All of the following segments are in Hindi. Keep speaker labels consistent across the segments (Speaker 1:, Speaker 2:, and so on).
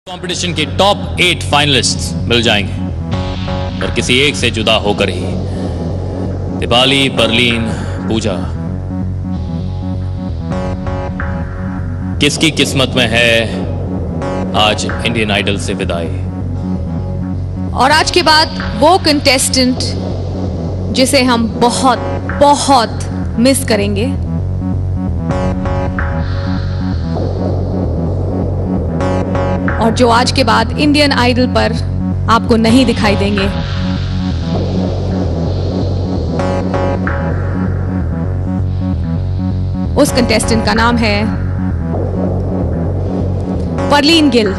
Speaker 1: कंपटीशन के टॉप 8 फाइनलिस्ट्स मिल जाएंगे और किसी एक से जुदा होकर ही दीपाली, परलीन, पूजा किसकी किस्मत में है आज इंडियन आइडल से विदाई।
Speaker 2: और आज के बाद वो कंटेस्टेंट जिसे हम बहुत बहुत मिस करेंगे, और जो आज के बाद इंडियन आइडल पर आपको नहीं दिखाई देंगे। उस कंटेस्टेंट का नाम है परलीन Gill.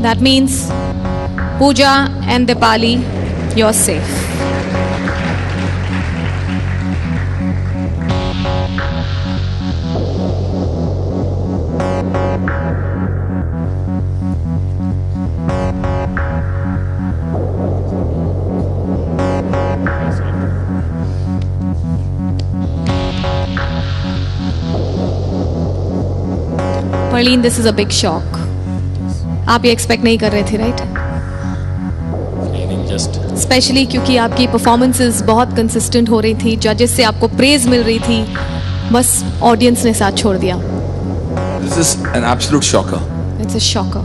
Speaker 2: That means Pooja and Dipali, you're safe. Perleen, this is a big shock. आप ये एक्सपेक्ट नहीं कर रहे थे, राइट?
Speaker 1: जस्ट
Speaker 2: स्पेशली क्योंकि आपकी परफॉर्मेंसेस बहुत कंसिस्टेंट हो रही थी, जजेस से आपको प्रेज मिल रही थी, बस ऑडियंस ने साथ छोड़ दिया।
Speaker 3: This is an absolute shocker.
Speaker 2: It's a shocker.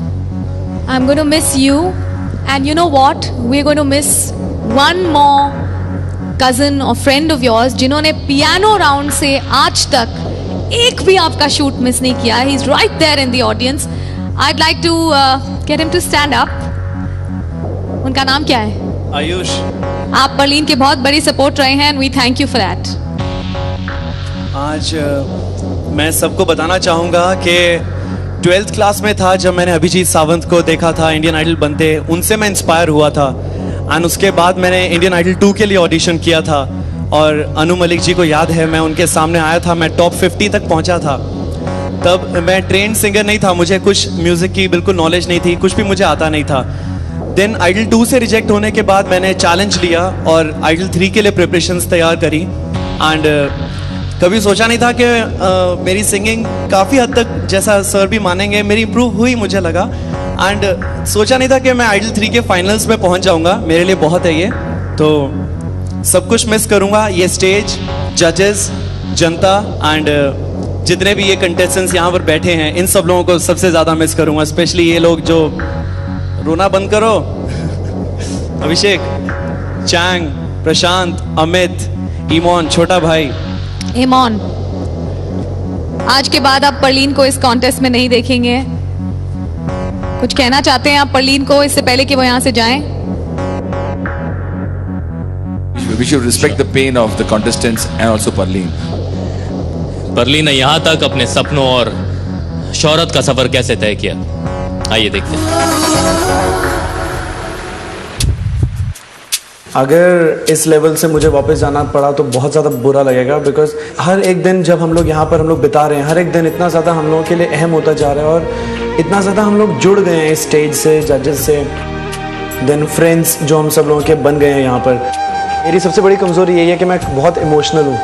Speaker 2: I'm going to miss you, and you know what? We're going to miss one more cousin or friend of yours जिन्होंने पियानो राउंड से आज तक एक भी आपका शूट मिस नहीं किया। He's right there in the audience. I'd like to get him to stand up. उनका नाम क्या है?
Speaker 4: आयुष।
Speaker 2: आप परलीन के बहुत बड़ी सपोर्ट रहे हैं, and we thank you for that.
Speaker 4: आज मैं सबको बताना चाहूँगा कि 12th क्लास में था जब मैंने अभिजीत सावंत को देखा था इंडियन आइडल बनते, उनसे मैं इंस्पायर हुआ था। एंड उसके बाद मैंने इंडियन आइडल 2 के लिए ऑडिशन किया था, और अनु मलिक जी को याद है मैं उनके सामने आया था, मैं टॉप 50 तक पहुंचा था। तब मैं ट्रेंड सिंगर नहीं था, मुझे कुछ म्यूज़िक की बिल्कुल नॉलेज नहीं थी, कुछ भी मुझे आता नहीं था। देन आइडल 2 से रिजेक्ट होने के बाद मैंने चैलेंज लिया और आइडल 3 के लिए प्रिपरेशंस तैयार करी। एंड कभी सोचा नहीं था कि मेरी सिंगिंग काफ़ी हद तक, जैसा सर भी मानेंगे, मेरी इम्प्रूव हुई मुझे लगा। एंड सोचा नहीं था कि मैं आइडल 3 के फाइनल्स में पहुंच जाऊंगा। मेरे लिए बहुत है ये, तो सब कुछ मिस करूंगा, ये स्टेज, जजेस, जनता एंड जितने भी ये कंटेस्टेंट्स यहाँ पर बैठे हैं, इन सब लोगों को सबसे ज़्यादा मिस करूंगा। स्पेशली ये लोग जो, रोना बंद करो, अभिषेक, चैंग, प्रशांत, अमित, ईमोन, छोटा भाई।
Speaker 2: ईमोन, आज के बाद आप परलीन को इस कॉन्टेस्ट में नहीं देखेंगे। कुछ कहना चाहते हैं आप परलीन को इससे पहले कि वो यहाँ से जाएं?
Speaker 3: We should respect the pain of the contestants and also Perleen.
Speaker 1: परलीन ने यहाँ तक अपने सपनों और शोहरत का सफर कैसे तय किया, आइए देखते हैं।
Speaker 5: अगर इस लेवल से मुझे वापस जाना पड़ा तो बहुत ज़्यादा बुरा लगेगा, बिकॉज हर एक दिन जब हम लोग यहाँ पर बिता रहे हैं, हर एक दिन इतना ज़्यादा हम लोगों के लिए अहम होता जा रहा है, और इतना ज़्यादा हम लोग जुड़ गए हैं इस स्टेज से, जजेस से, देन फ्रेंड्स जो हम सब लोगों के बन गए हैं यहाँ पर। मेरी सबसे बड़ी कमज़ोरी यही है कि मैं बहुत इमोशनल हूँ,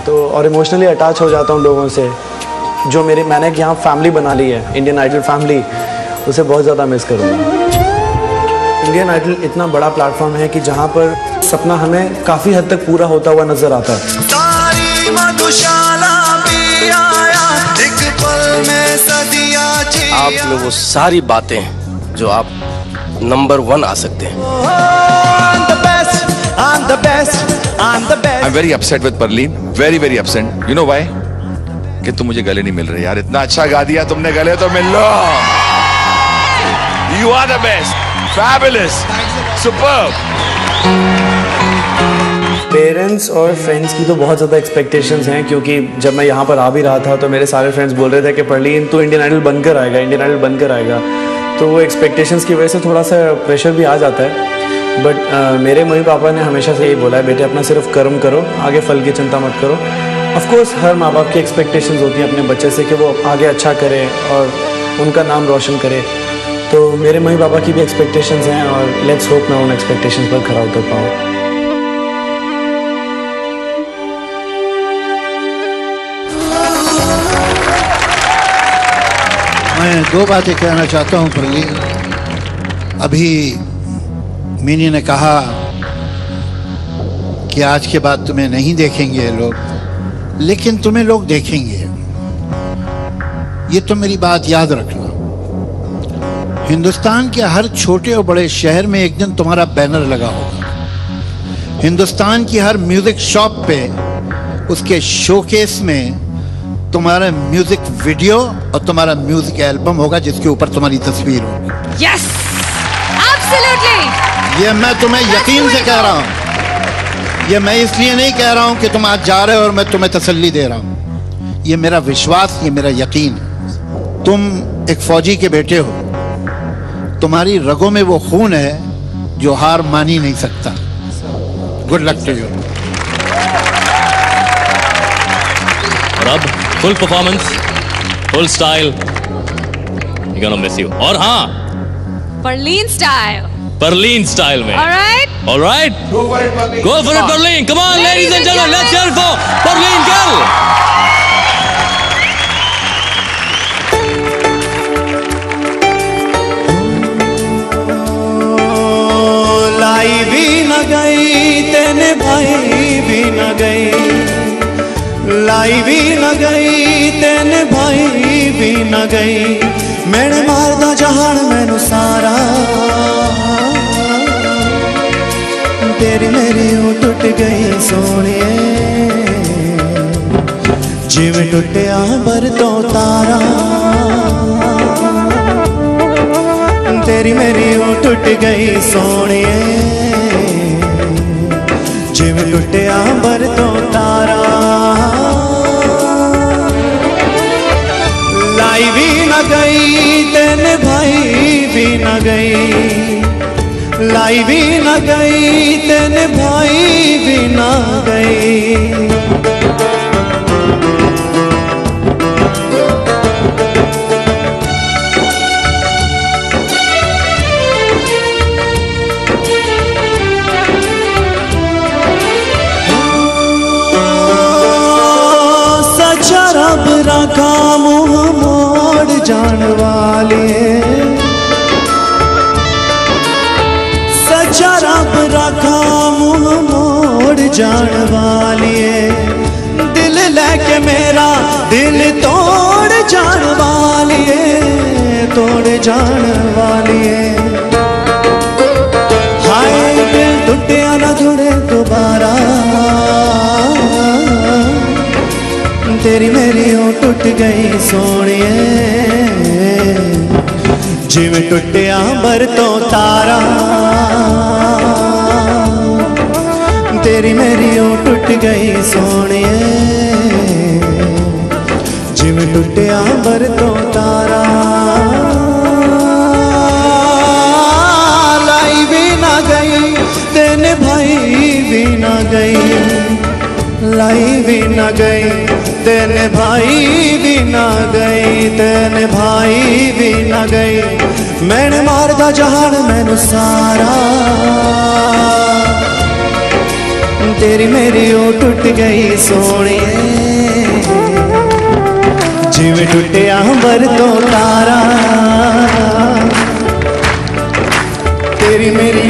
Speaker 5: तो और इमोशनली अटैच हो जाता हूँ लोगों से। जो मैंने यहाँ फैमिली बना ली है, इंडियन आइडल फैमिली, उसे बहुत ज़्यादा मिस करूँगा। इंडियन आइडल इतना बड़ा प्लेटफॉर्म है कि जहाँ पर सपना हमें काफ़ी हद तक पूरा होता हुआ नज़र आता है।
Speaker 6: आप में वो सारी बातें जो आप नंबर 1 आ सकते हैं।
Speaker 3: I'm very upset with Perleen. Very very upset. You know why? कि तुम मुझे गले नहीं मिल रहे यार। इतना अच्छा गा दिया तुमने, गले तो मिल लो। You are the best. Fabulous. Superb.
Speaker 5: Parents और फ्रेंड्स की तो बहुत ज़्यादा एक्सपेक्टेशंस हैं, क्योंकि जब मैं यहाँ पर आ भी रहा था तो मेरे सारे फ्रेंड्स बोल रहे थे कि परलीन तो इंडियन आइडल बनकर आएगा, इंडियन आइडल बनकर आएगा। तो वो एक्सपेक्टेशंस की वजह से थोड़ा सा प्रेशर भी आ जाता है। बट मेरे मम्मी पापा ने हमेशा से यही बोला है, बेटे अपना सिर्फ कर्म करो, आगे फल की चिंता मत करो। ऑफ कोर्स हर माँ बाप की एक्सपेक्टेशंस होती हैं अपने बच्चे से कि वो आगे अच्छा करे और उनका नाम रोशन करे। तो मेरे मम्मी पापा की भी एक्सपेक्टेशंस हैं और लेट्स होप मैं उन एक्सपेक्टेशंस पर खरा उतर पाऊँ।
Speaker 7: मैं दो बातें कहना चाहता हूँ परली। अभी मिनी ने कहा कि आज के बाद तुम्हें नहीं देखेंगे लोग, लेकिन तुम्हें लोग देखेंगे। ये तो मेरी बात याद रखना। हिंदुस्तान के हर छोटे और बड़े शहर में एक दिन तुम्हारा बैनर लगा होगा। हिंदुस्तान की हर म्यूजिक शॉप पे उसके शोकेस में तुम्हारा म्यूजिक वीडियो और तुम्हारा म्यूजिक एल्बम होगा जिसके ऊपर तुम्हारी तस्वीर होगी।
Speaker 2: Yes, absolutely.
Speaker 7: ये मैं तुम्हें यकीन से कह रहा हूं। ये मैं इसलिए नहीं कह रहा हूं कि तुम आज जा रहे हो और मैं तुम्हें तसल्ली दे रहा हूं। ये मेरा विश्वास, ये मेरा यकीन है। तुम एक फौजी के बेटे हो, तुम्हारी रगों में वो खून है जो हार मान ही नहीं सकता। Good luck to you.
Speaker 1: और अब full performance, full style, we gonna miss you. और हाँ,
Speaker 2: Perline style.
Speaker 1: परलीन स्टाइल में।
Speaker 2: All right.
Speaker 1: All right. Go for it, Perline. Come on, ladies and gentlemen, let's hear it for Perline girl.
Speaker 4: लाई भी न गई तेने भाई भी न गई, लाई भी न गई तेने भाई भी न गई, मैंने मारदा जहान मैनू सारा, तेरी मेरी ओ टुट गई सोनिए, जिवें टुटिया बर तो तारा, तेरी मेरी ओ टुट गई सोनिए, जिवें टुटिया बर तो तारा, लाई भी न गई तेने भाई भी न गई, लाई भी न गई तेने भाई भी न गई, सच्चा रब रखा मुँह मोड़ जान वाले, सच्चा रब रखा मुँह मोड़ जान वालिए, दिल लेके मेरा दिल तोड़ जान वालिए, तोड़ जान वालिए, हाय दिल टूटिया ना जुड़े दोबारा, तेरी मेरी ओ टूट गई सोनिए, जिवें टुटिया बर तो तारा, तेरी मेरी ओ टूट गई सोनिए, जिवें टुटिया बर तो तारा, लाई भी ना गई तेने भाई भी ना गई, लाई भी ना गई तेने भाई भी ना गई, तेने भाई भी ना गई, मैंने मारदा जहान मैनू सारा, तेरी मेरी ओ टूट गई सोनिए, जिवें टुटिया बर तो तारा, तेरी मेरी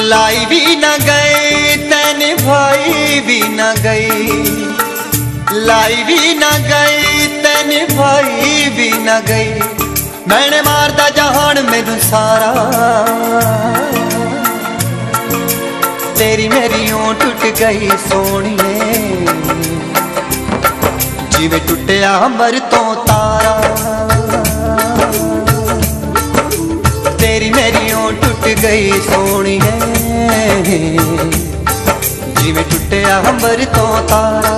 Speaker 4: लाई भी न गई तेने भाई भी न गई, लाई भी न गई तेने भाई भी न गई, मैंने मारदा जहान मैनू सारा,
Speaker 8: तेरी मेरी ऊं टुट गई सोनिए जिवें टुटिया अंबर तो तारा तेरी मेरी ऊं टुट गई सोनिए जिवें टुटिया अंबर तो तारा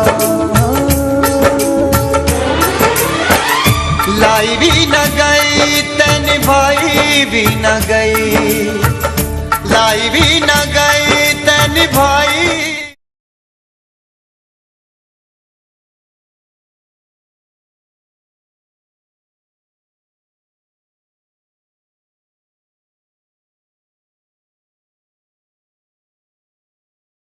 Speaker 8: लाई भी न गई ते निभाई भी न गई लाई भी न गई ते निभाई